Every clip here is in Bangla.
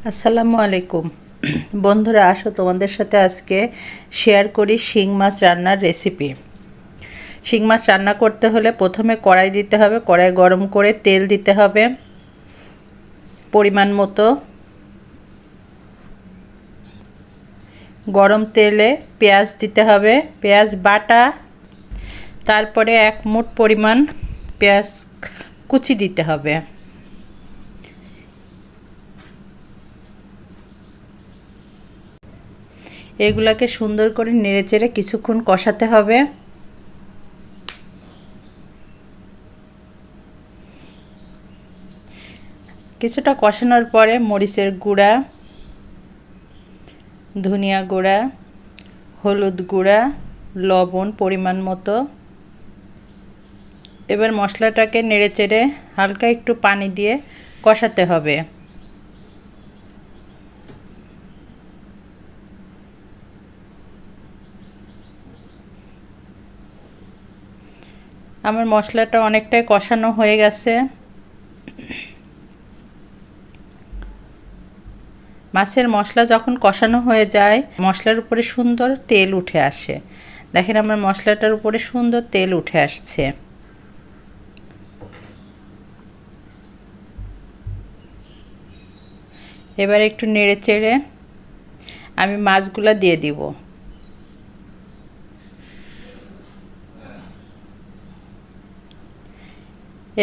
আসসালামু আলাইকুম বন্ধুরা, আসো তোমাদের সাথে আজকে শেয়ার করি শিং মাছ রান্নার রেসিপি। শিং মাছ রান্না করতে হলে প্রথমে কড়াই দিতে হবে। কড়াই গরম করে তেল দিতে হবে পরিমাণ মতো। গরম তেলে পেঁয়াজ দিতে হবে, পেঁয়াজ বাটা, তারপরে 1 মুঠ পরিমাণ পেঁয়াজ কুচি দিতে হবে। এগুলাকে সুন্দর করে নেড়েচেড়ে কিছুক্ষণ কষাতে হবে। কিছুটা কষানোর পরে মরিচের গুঁড়া, ধনিয়া গুঁড়া, হলুদ গুঁড়া, লবণ পরিমাণ মতো। এবার মশলাটাকে নেড়েচেড়ে হালকা একটু পানি দিয়ে কষাতে হবে। আমার মশলাটা অনেকটাই কষানো হয়ে গেছে। মাছের মশলা যখন কষানো হয়ে যায়, মশলার উপরে সুন্দর তেল উঠে আসে। দেখেন আমার মশলাটার উপরে সুন্দর তেল উঠে আসছে। এবার একটু নেড়েচেড়ে আমি মাছগুলো দিয়ে দিব।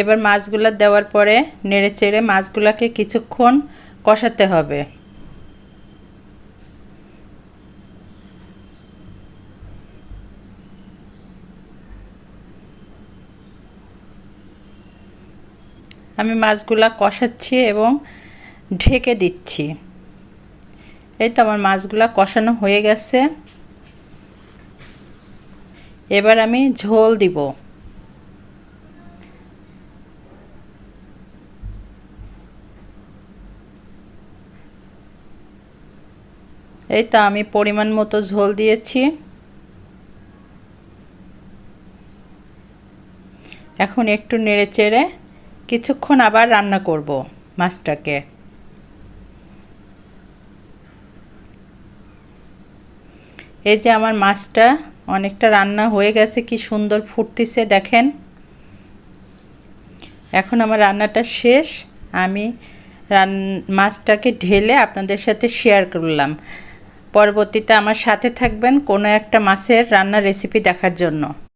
এবার মাছগুলো দেওয়ার পরে নেড়েচেড়ে মাছগুলোকে কিছুক্ষণ কষাতে হবে। আমি মাছগুলা কষাচ্ছি এবং ঢেকে দিচ্ছি। এই তো আমার মাছগুলা কষানো হয়ে গেছে। এবার আমি ঝোল দিব। এই তো আমি পরিমাণ মতো ঝোল দিয়েছি। এখন একটু নেড়েচেড়ে কিছুক্ষণ আবার রান্না করব মাছটাকে। এই যে আমার মাছটা অনেকটা রান্না হয়ে গেছে, কি সুন্দর ফুটতেছে দেখেন। এখন আমার রান্নাটা শেষ। আমি মাছটাকে ঢেলে আপনাদের সাথে শেয়ার করলাম। পরবর্তীতে আমার সাথে থাকবেন কোনো একটা মাছের রান্নার রেসিপি দেখার জন্য।